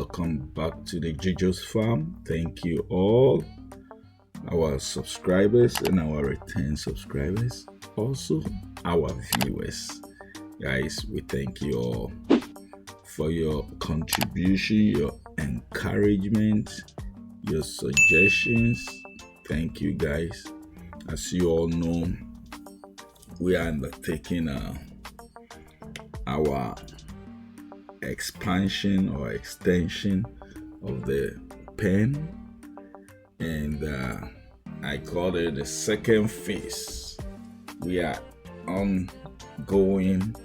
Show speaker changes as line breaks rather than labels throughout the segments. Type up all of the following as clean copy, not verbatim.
welcome back to the JoJo's farm. Thank you all, our subscribers and our return subscribers, also our viewers. Guys, we thank you all for your contribution, your encouragement, your suggestions. Thank you, guys. As you all know, we are undertaking our expansion or extension of the pen, and I call it the second phase. We are ongoing,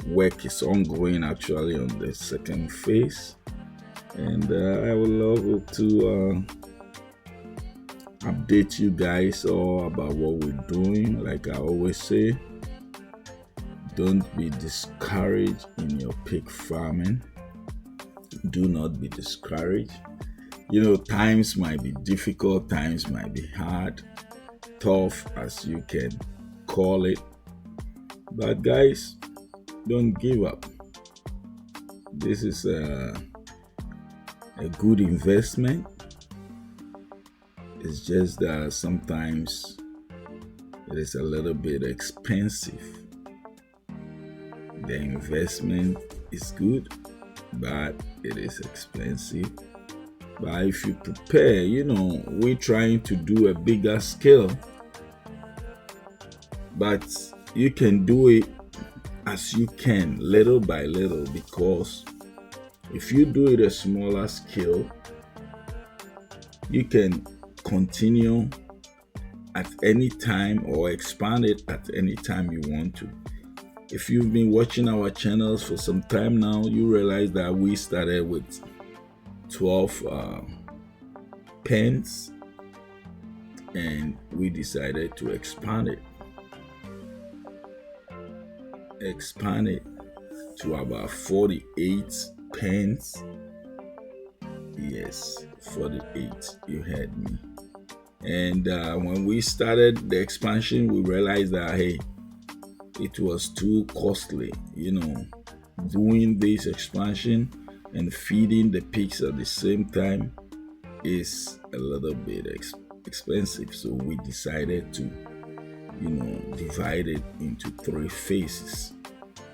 work is ongoing actually on the second phase, and I would love to update you guys all about what we're doing. Like I always say, don't be discouraged in your pig farming. Do not be discouraged. Times might be difficult, times might be hard, tough as you can call it. But guys, don't give up. This is a good investment. It's just that sometimes it is a little bit expensive. The investment is good, but it is expensive. But if you prepare, we're trying to do a bigger scale, but you can do it as you can, little by little, because if you do it a smaller scale, you can continue at any time or expand it at any time you want to. If you've been watching our channels for some time now, you realize that we started with 12 pens, and we decided to expand it to about 48 pens. Yes, 48, you heard me. And when we started the expansion, we realized that hey, it was too costly, doing this expansion and feeding the pigs at the same time is a little bit expensive. So we decided to, divide it into 3 phases.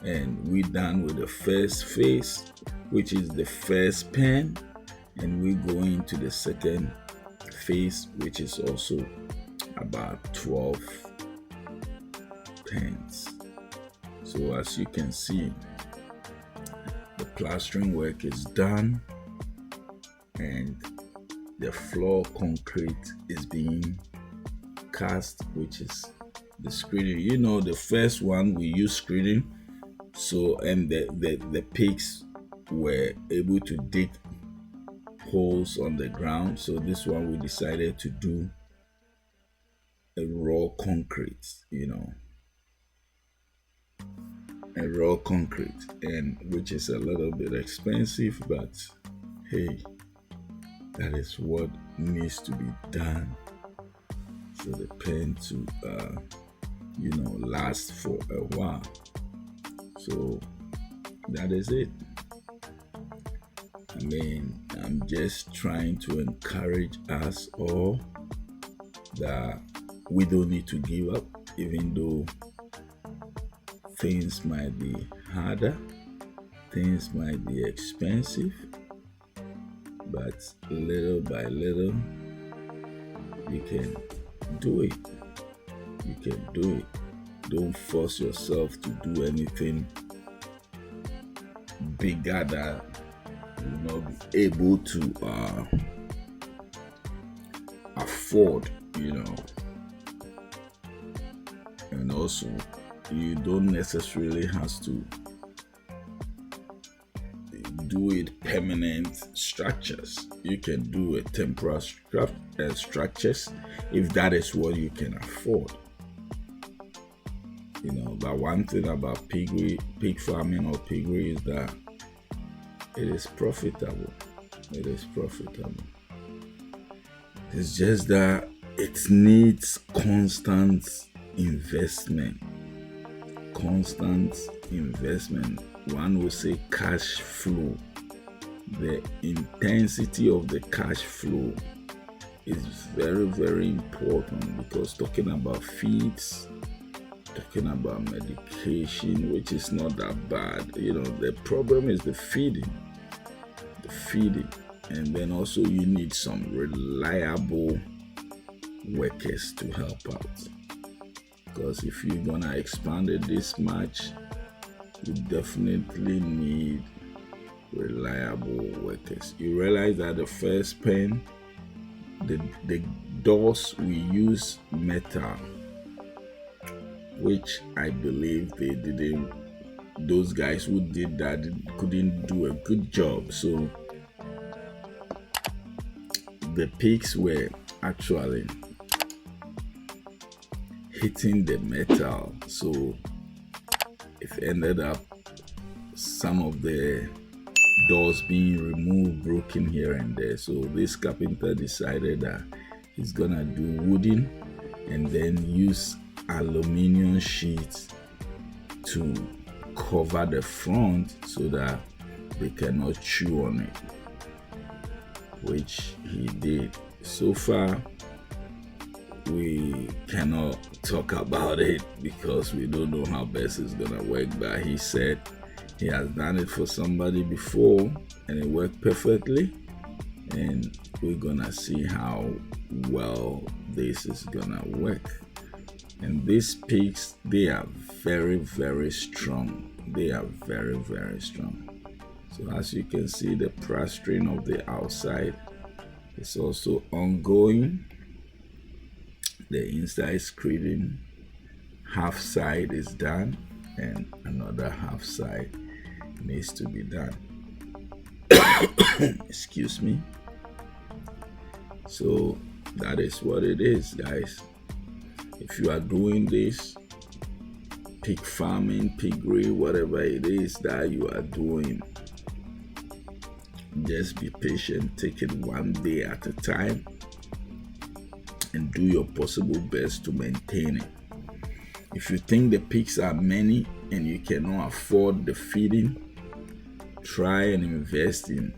And we're done with the first phase, which is the first pen, and we go into the second phase, which is also about 12 pens. So as you can see, the plastering work is done and the floor concrete is being cast, which is the screening. The first one we used screening, so and the pigs were able to dig holes on the ground. So this one we decided to do a raw concrete, a raw concrete, and which is a little bit expensive, but hey, that is what needs to be done for the pen to last for a while. So that is it. I'm just trying to encourage us all that we don't need to give up, even though things might be harder, things might be expensive, but little by little, you can do it. You can do it. Don't force yourself to do anything bigger that you'll not be able to afford, and also you don't necessarily have to do it permanent structures. You can do a temporary structures if that is what you can afford. But one thing about pig farming or piggery is that it is profitable. It is profitable. It's just that it needs constant investment. One will say cash flow, the intensity of the cash flow is very, very important, because talking about feeds, talking about medication, which is not that bad. The problem is the feeding. And then also you need some reliable workers to help out, because if you're gonna expand it this much, you definitely need reliable workers. You realize that the first pen, the doors, we use metal, which I believe those guys who did that couldn't do a good job. So the pigs were actually hitting the metal, so it ended up some of the doors being removed, broken here and there. So this carpenter decided that he's gonna do wooden and then use aluminum sheets to cover the front so that they cannot chew on it, which he did. So far, we cannot talk about it because we don't know how best it's gonna work, but he said he has done it for somebody before and it worked perfectly, and we're gonna see how well this is gonna work. And these pigs, they are very, very strong. They are very, very strong. So as you can see, the plastering of the outside is also ongoing. The inside screening, half side is done and another half side needs to be done. Excuse me. So that is what it is, guys. If you are doing this, pig farming, piggery, whatever it is that you are doing, just be patient, take it one day at a time, and do your possible best to maintain it. If you think the pigs are many and you cannot afford the feeding, try and invest in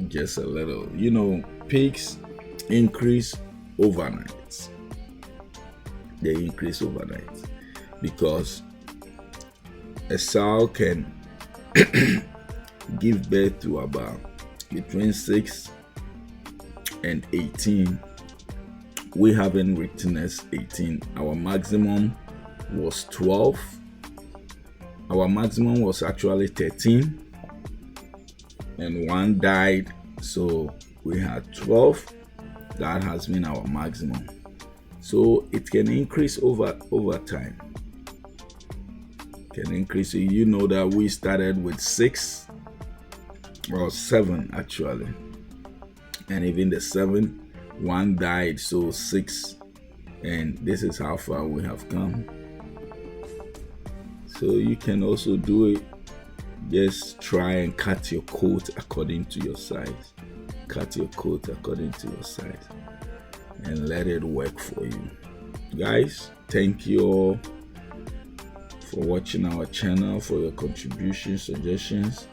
just a little. Pigs increase overnight. They increase overnight because a sow can give birth to about between 6 and 18. We haven't witnessed 18. Our maximum was 12. Our maximum was actually 13, and one died, so we had 12. That has been our maximum. So it can increase over time. Can increase. You know that we started with 6 or 7 actually, and even the 7, one died, so 6, and this is how far we have come. So you can also do it. Just try and cut your coat according to your size. Cut your coat according to your size and let it work for you. Guys, thank you all for watching our channel, for your contributions, suggestions.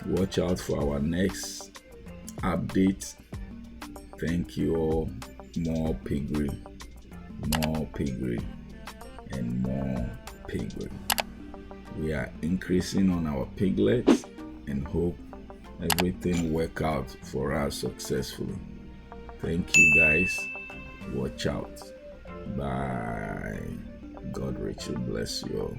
Watch out for our next update. Thank you all. More piggery, and more piggery. We are increasing on our piglets and hope everything work out for us successfully. Thank you, guys. Watch out. Bye. God richly bless you all.